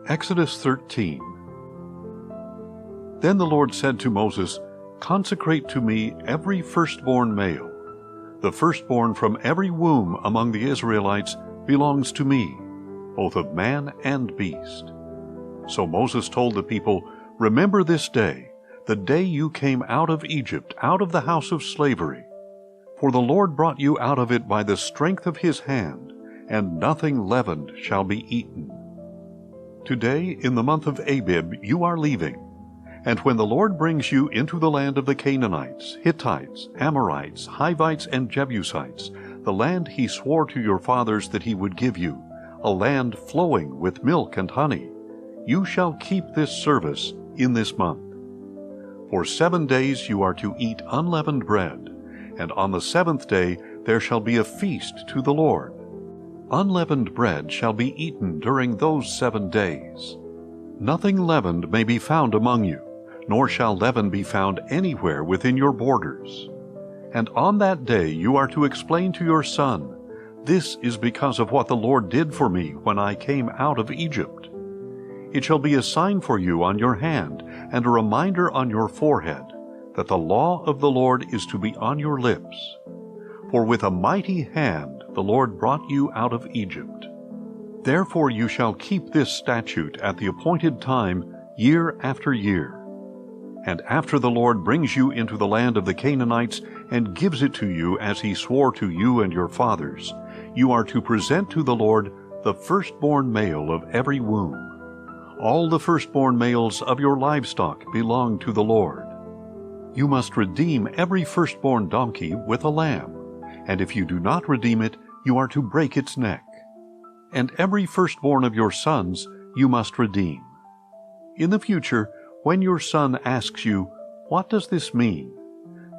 Exodus 13. Then the Lord said to Moses, "Consecrate to me every firstborn male. The firstborn from every womb among the Israelites belongs to me, both of man and beast." So Moses told the people, "Remember this day, the day you came out of Egypt, out of the house of slavery. For the Lord brought you out of it by the strength of his hand, and nothing leavened shall be eaten. Today, in the month of Abib, you are leaving. And when the Lord brings you into the land of the Canaanites, Hittites, Amorites, Hivites, and Jebusites, the land he swore to your fathers that he would give you, a land flowing with milk and honey, you shall keep this service in this month. For 7 days you are to eat unleavened bread, and on the 7th day there shall be a feast to the Lord. Unleavened bread shall be eaten during those 7 days. Nothing leavened may be found among you, nor shall leaven be found anywhere within your borders. And on that day you are to explain to your son, 'This is because of what the Lord did for me when I came out of Egypt.' It shall be a sign for you on your hand, and a reminder on your forehead, that the law of the Lord is to be on your lips. For with a mighty hand the Lord brought you out of Egypt. Therefore you shall keep this statute at the appointed time, year after year. And after the Lord brings you into the land of the Canaanites and gives it to you as he swore to you and your fathers, you are to present to the Lord the firstborn male of every womb. All the firstborn males of your livestock belong to the Lord. You must redeem every firstborn donkey with a lamb, and if you do not redeem it, you are to break its neck. And every firstborn of your sons you must redeem. In the future, when your son asks you, 'What does this mean?'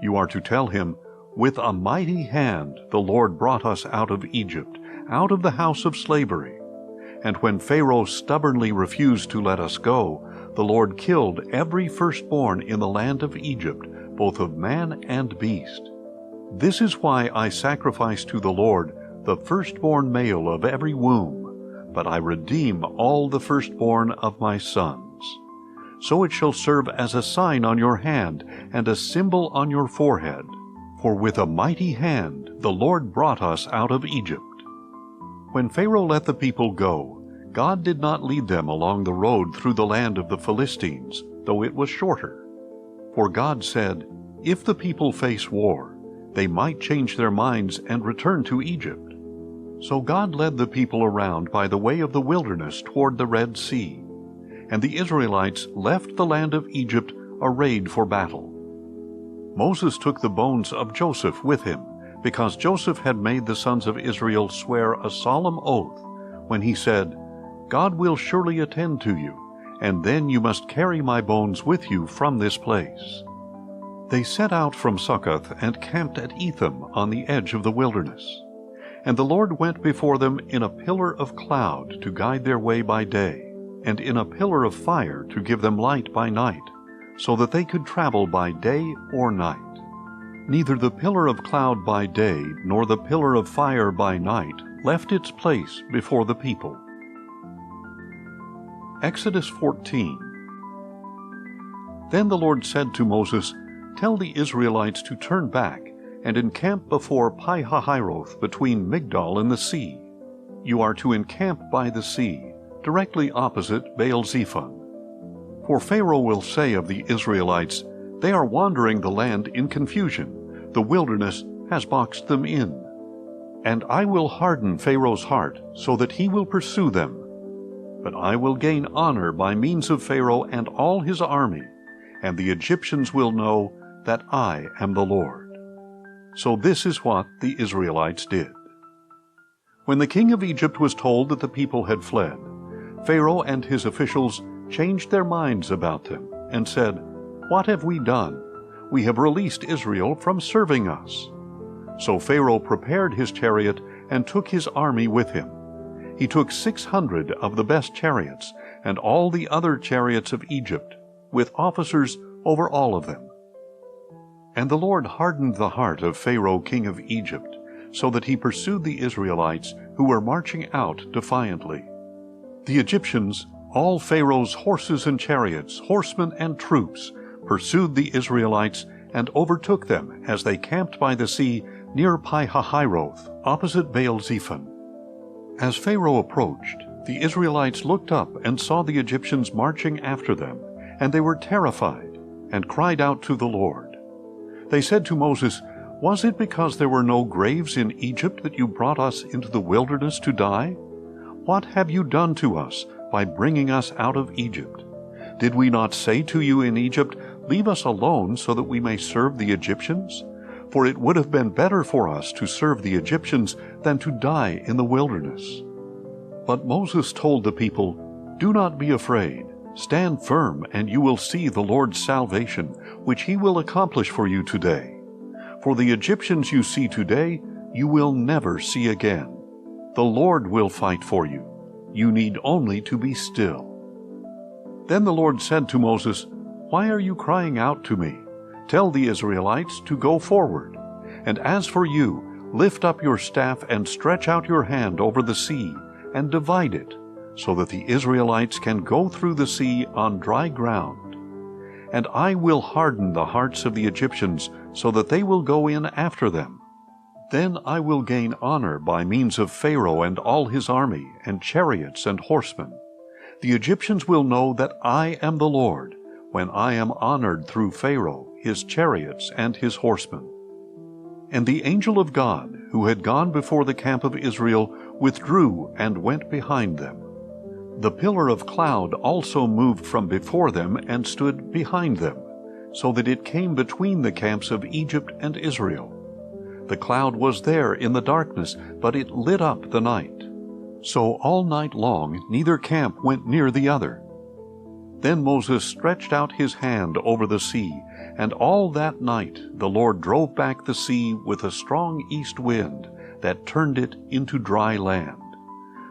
you are to tell him, 'With a mighty hand the Lord brought us out of Egypt, out of the house of slavery. And when Pharaoh stubbornly refused to let us go, the Lord killed every firstborn in the land of Egypt, both of man and beast. This is why I sacrifice to the Lord the firstborn male of every womb, but I redeem all the firstborn of my sons. So it shall serve as a sign on your hand and a symbol on your forehead. For with a mighty hand the Lord brought us out of Egypt." When Pharaoh let the people go, God did not lead them along the road through the land of the Philistines, though it was shorter. For God said, "If the people face war, they might change their minds and return to Egypt." So God led the people around by the way of the wilderness toward the Red Sea, and the Israelites left the land of Egypt arrayed for battle. Moses took the bones of Joseph with him, because Joseph had made the sons of Israel swear a solemn oath when he said, "God will surely attend to you, and then you must carry my bones with you from this place." They set out from Succoth and camped at Etham on the edge of the wilderness. And the Lord went before them in a pillar of cloud to guide their way by day, and in a pillar of fire to give them light by night, so that they could travel by day or night. Neither the pillar of cloud by day nor the pillar of fire by night left its place before the people. Exodus 14. Then the Lord said to Moses, "Tell the Israelites to turn back and encamp before Pi-hahiroth between Migdol and the sea. You are to encamp by the sea, directly opposite Baal-zephon. For Pharaoh will say of the Israelites, 'They are wandering the land in confusion. The wilderness has boxed them in.' And I will harden Pharaoh's heart so that he will pursue them. But I will gain honor by means of Pharaoh and all his army, and the Egyptians will know that I am the Lord." So this is what the Israelites did. When the king of Egypt was told that the people had fled, Pharaoh and his officials changed their minds about them and said, "What have we done? We have released Israel from serving us." So Pharaoh prepared his chariot and took his army with him. He took 600 of the best chariots and all the other chariots of Egypt, with officers over all of them. And the Lord hardened the heart of Pharaoh king of Egypt, so that he pursued the Israelites who were marching out defiantly. The Egyptians All Pharaoh's horses and chariots, horsemen and troops, pursued the Israelites and overtook them as they camped by the sea near Pi-hahiroth, opposite Baal-zephon. As Pharaoh approached, the Israelites looked up and saw the Egyptians marching after them, and they were terrified and cried out to the Lord. They said to Moses, "Was it because there were no graves in Egypt that you brought us into the wilderness to die? What have you done to us by bringing us out of Egypt? Did we not say to you in Egypt, 'Leave us alone so that we may serve the Egyptians'? For it would have been better for us to serve the Egyptians than to die in the wilderness." But Moses told the people, "Do not be afraid. Stand firm, and you will see the Lord's salvation, which he will accomplish for you today. For the Egyptians you see today, you will never see again. The Lord will fight for you. You need only to be still." Then the Lord said to Moses, "Why are you crying out to me? Tell the Israelites to go forward. And as for you, lift up your staff and stretch out your hand over the sea and divide it, so that the Israelites can go through the sea on dry ground. And I will harden the hearts of the Egyptians so that they will go in after them. Then I will gain honor by means of Pharaoh and all his army and chariots and horsemen. The Egyptians will know that I am the Lord, when I am honored through Pharaoh, his chariots, and his horsemen." And the angel of God, who had gone before the camp of Israel, withdrew and went behind them. The pillar of cloud also moved from before them and stood behind them, so that it came between the camps of Egypt and Israel. The cloud was there in the darkness, but it lit up the night. So all night long neither camp went near the other. Then Moses stretched out his hand over the sea, and all that night the Lord drove back the sea with a strong east wind that turned it into dry land.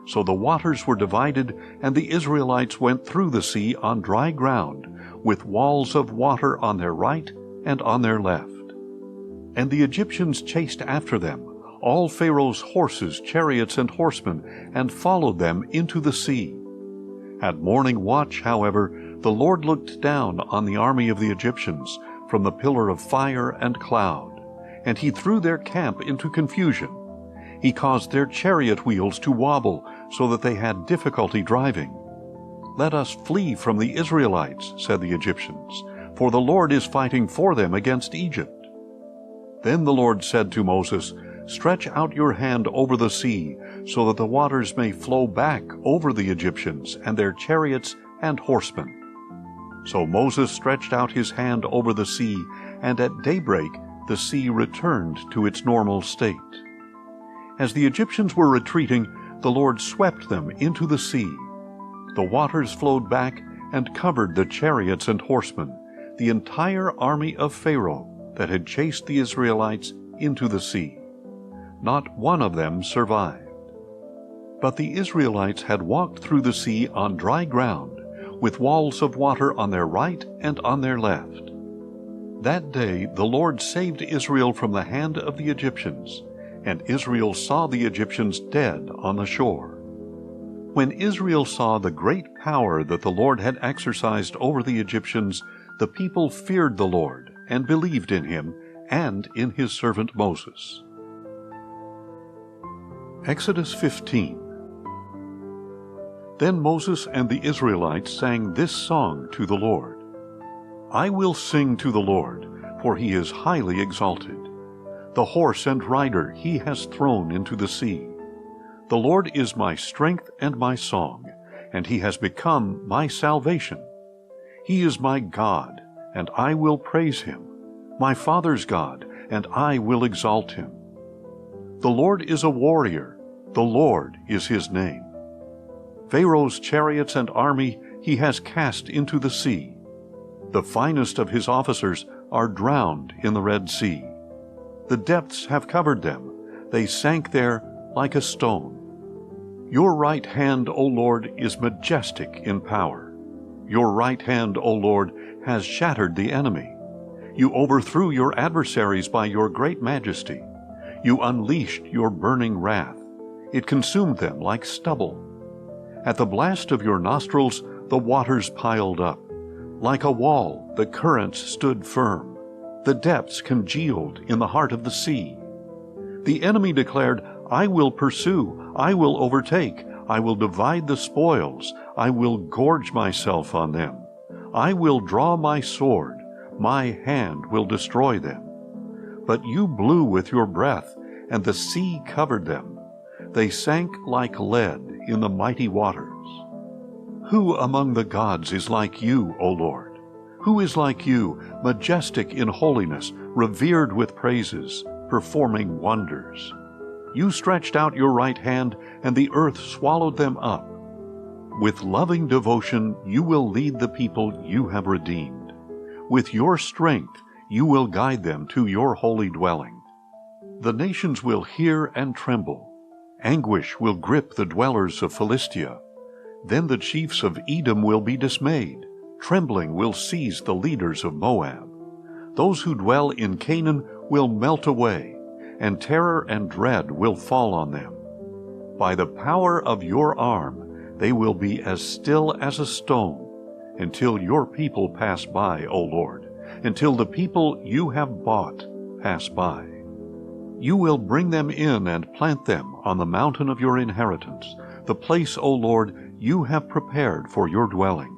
So the waters were divided, and the Israelites went through the sea on dry ground, with walls of water on their right and on their left. And the Egyptians chased after them, all Pharaoh's horses, chariots, and horsemen, and followed them into the sea. At morning watch, however, the Lord looked down on the army of the Egyptians from the pillar of fire and cloud, and he threw their camp into confusion. He caused their chariot wheels to wobble so that they had difficulty driving. "Let us flee from the Israelites," said the Egyptians, "for the Lord is fighting for them against Egypt." Then the Lord said to Moses, "Stretch out your hand over the sea, so that the waters may flow back over the Egyptians and their chariots and horsemen." So Moses stretched out his hand over the sea, and at daybreak the sea returned to its normal state. As the Egyptians were retreating, the Lord swept them into the sea. The waters flowed back and covered the chariots and horsemen, the entire army of Pharaoh that had chased the Israelites into the sea. Not one of them survived. But the Israelites had walked through the sea on dry ground, with walls of water on their right and on their left. That day the Lord saved Israel from the hand of the Egyptians, and Israel saw the Egyptians dead on the shore. When Israel saw the great power that the Lord had exercised over the Egyptians, the people feared the Lord and believed in him and in his servant Moses. Exodus 15. Then Moses and the Israelites sang this song to the Lord. "I will sing to the Lord, for he is highly exalted. The horse and rider he has thrown into the sea. The Lord is my strength and my song, and he has become my salvation. He is my God, and I will praise him, my father's God, and I will exalt him. The Lord is a warrior, the Lord is his name. Pharaoh's chariots and army he has cast into the sea. The finest of his officers are drowned in the Red Sea. The depths have covered them, they sank there like a stone. Your right hand, O Lord, is majestic in power. Your right hand, O Lord, has shattered the enemy. You overthrew your adversaries by your great majesty. You unleashed your burning wrath. It consumed them like stubble. At the blast of your nostrils, the waters piled up. Like a wall, the currents stood firm. The depths congealed in the heart of the sea. The enemy declared, I will pursue, I will overtake, I will divide the spoils, I will gorge myself on them. I will draw my sword, my hand will destroy them. But you blew with your breath, and the sea covered them. They sank like lead in the mighty waters. Who among the gods is like you, O Lord? Who is like you, majestic in holiness, revered with praises, performing wonders? You stretched out your right hand, and the earth swallowed them up. With loving devotion you will lead the people you have redeemed. With your strength you will guide them to your holy dwelling. The nations will hear and tremble. Anguish will grip the dwellers of Philistia. Then the chiefs of Edom will be dismayed. Trembling will seize the leaders of Moab. Those who dwell in Canaan will melt away, and terror and dread will fall on them. By the power of your arm they will be as still as a stone, until your people pass by, O Lord, until the people you have bought pass by. You will bring them in and plant them on the mountain of your inheritance, the place, O Lord, you have prepared for your dwelling.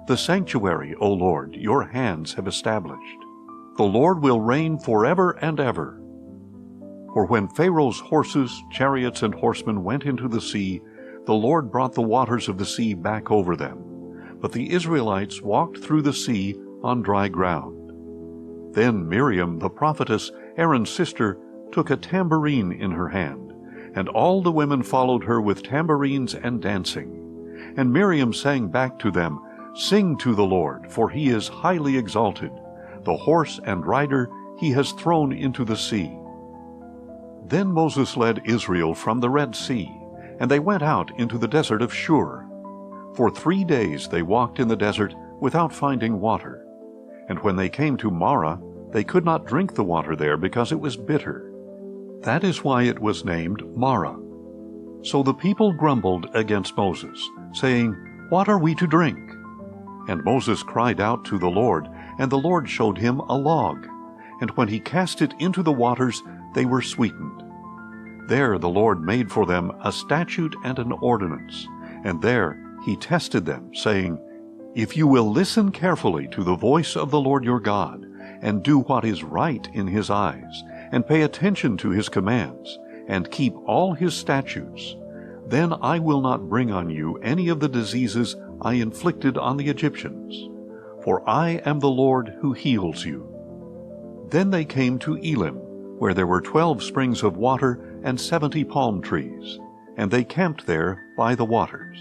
The sanctuary, O Lord, your hands have established. The Lord will reign forever and ever. For when Pharaoh's horses, chariots, and horsemen went into the sea, the Lord brought the waters of the sea back over them. But the Israelites walked through the sea on dry ground. Then Miriam, the prophetess, Aaron's sister, took a tambourine in her hand, and all the women followed her with tambourines and dancing. And Miriam sang back to them, Sing to the Lord, for he is highly exalted. The horse and rider he has thrown into the sea. Then Moses led Israel from the Red Sea, and they went out into the desert of Shur. For 3 days they walked in the desert without finding water. And when they came to Marah, they could not drink the water there because it was bitter. That is why it was named Marah. So the people grumbled against Moses, saying, What are we to drink? And Moses cried out to the Lord, and the Lord showed him a log. And when he cast it into the waters, they were sweetened. There the Lord made for them a statute and an ordinance, and there he tested them, saying, If you will listen carefully to the voice of the Lord your God, and do what is right in his eyes, and pay attention to his commands, and keep all his statutes, then I will not bring on you any of the diseases I inflicted on the Egyptians, for I am the Lord who heals you. Then they came to Elim, where there were 12 springs of water and 70 palm trees, and they camped there by the waters.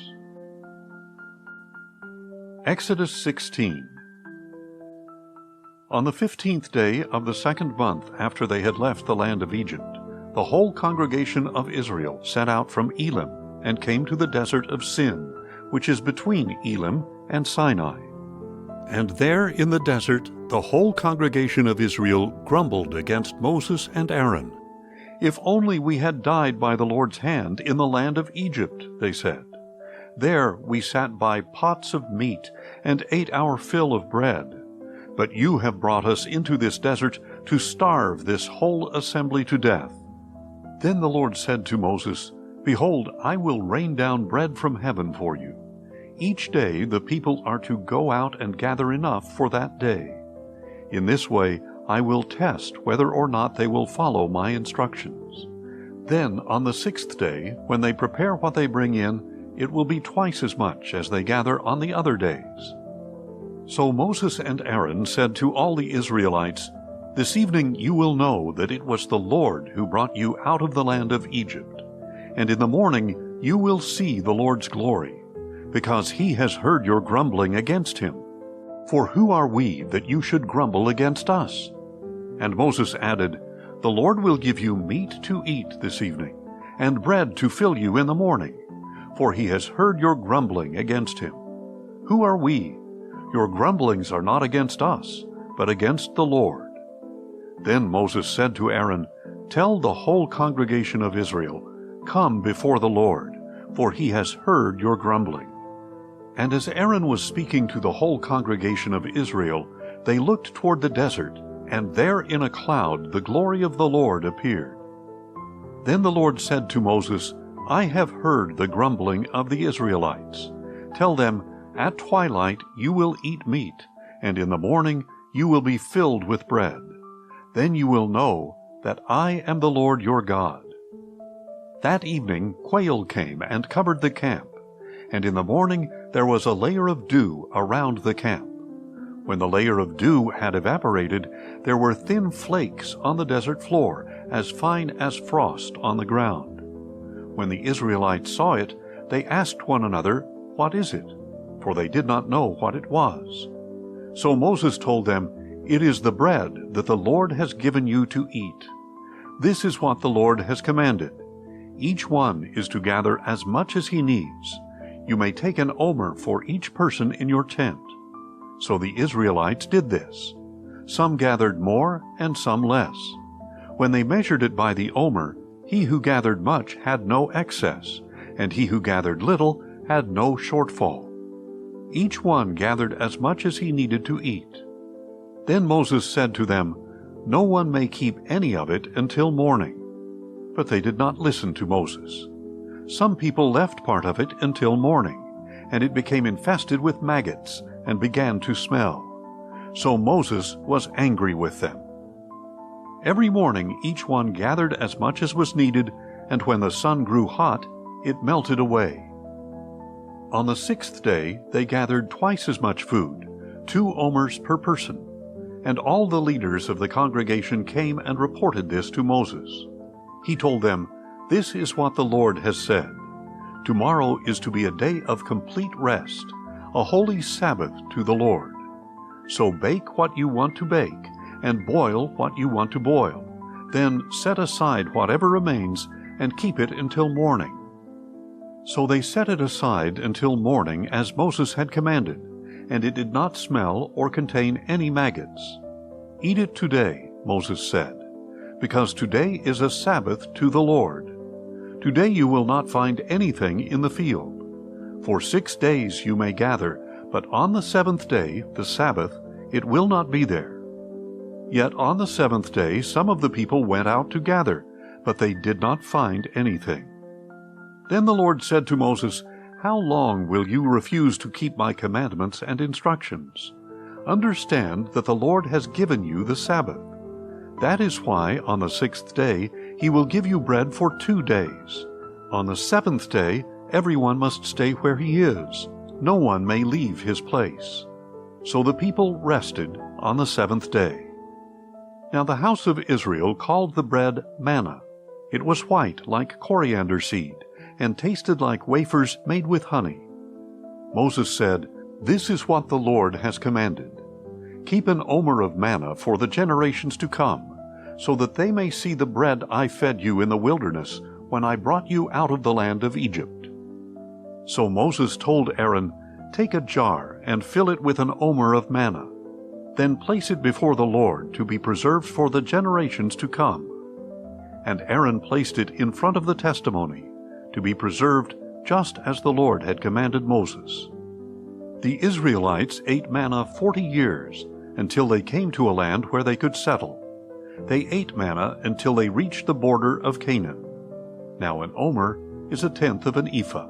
Exodus 16. On the 15th day of the 2nd month after they had left the land of Egypt, the whole congregation of Israel set out from Elim and came to the desert of Sin, which is between Elim and Sinai. And there in the desert the whole congregation of Israel grumbled against Moses and Aaron. If only we had died by the Lord's hand in the land of Egypt, they said. There we sat by pots of meat and ate our fill of bread. But you have brought us into this desert to starve this whole assembly to death. Then the Lord said to Moses, Behold, I will rain down bread from heaven for you. Each day the people are to go out and gather enough for that day. In this way I will test whether or not they will follow my instructions. Then on the 6th day, when they prepare what they bring in, it will be twice as much as they gather on the other days. So Moses and Aaron said to all the Israelites, This evening you will know that it was the Lord who brought you out of the land of Egypt. And in the morning you will see the Lord's glory, because he has heard your grumbling against him. For who are we that you should grumble against us? And Moses added, The Lord will give you meat to eat this evening, and bread to fill you in the morning, for he has heard your grumbling against him. Who are we? Your grumblings are not against us, but against the Lord. Then Moses said to Aaron, Tell the whole congregation of Israel, Come before the Lord, for he has heard your grumbling." And as Aaron was speaking to the whole congregation of Israel, they looked toward the desert, and there in a cloud the glory of the Lord appeared. Then the Lord said to Moses, "I have heard the grumbling of the Israelites. Tell them, at twilight you will eat meat, and in the morning you will be filled with bread. Then you will know that I am the Lord your God." That evening quail came and covered the camp, and in the morning there was a layer of dew around the camp. When the layer of dew had evaporated, there were thin flakes on the desert floor, as fine as frost on the ground. When the Israelites saw it, they asked one another, "What is it?" For they did not know what it was. So Moses told them, "It is the bread that the Lord has given you to eat. This is what the Lord has commanded. Each one is to gather as much as he needs. You may take an omer for each person in your tent." So the Israelites did this. Some gathered more and some less. When they measured it by the omer, he who gathered much had no excess, and he who gathered little had no shortfall. Each one gathered as much as he needed to eat. Then Moses said to them, "No one may keep any of it until morning." But they did not listen to Moses. Some people left part of it until morning, and it became infested with maggots and began to smell. So Moses was angry with them. Every morning each one gathered as much as was needed, and when the sun grew hot, it melted away. On the 6th day they gathered twice as much food, 2 omers per person. And all the leaders of the congregation came and reported this to Moses. He told them, "This is what the Lord has said. Tomorrow is to be a day of complete rest, a holy Sabbath to the Lord. So bake what you want to bake, and boil what you want to boil. Then set aside whatever remains, and keep it until morning." So they set it aside until morning as Moses had commanded, and it did not smell or contain any maggots. "Eat it today," Moses said, "because today is a Sabbath to the Lord. Today you will not find anything in the field. For 6 days you may gather, but on the 7th day, the Sabbath, it will not be there." Yet on the 7th day some of the people went out to gather, but they did not find anything. Then the Lord said to Moses, "How long will you refuse to keep my commandments and instructions? Understand that the Lord has given you the Sabbath. That is why on the 6th day he will give you bread for 2 days. On the 7th day everyone must stay where he is. No one may leave his place." So the people rested on the 7th day. Now the house of Israel called the bread manna. It was white like coriander seed, and tasted like wafers made with honey. Moses said, "This is what the Lord has commanded. Keep an omer of manna for the generations to come, so that they may see the bread I fed you in the wilderness when I brought you out of the land of Egypt." So Moses told Aaron, "Take a jar and fill it with an omer of manna. Then place it before the Lord to be preserved for the generations to come." And Aaron placed it in front of the testimony, to be preserved just as the Lord had commanded Moses. The Israelites ate manna 40 years, until they came to a land where they could settle. They ate manna until they reached the border of Canaan. Now an omer is 1/10 of an ephah.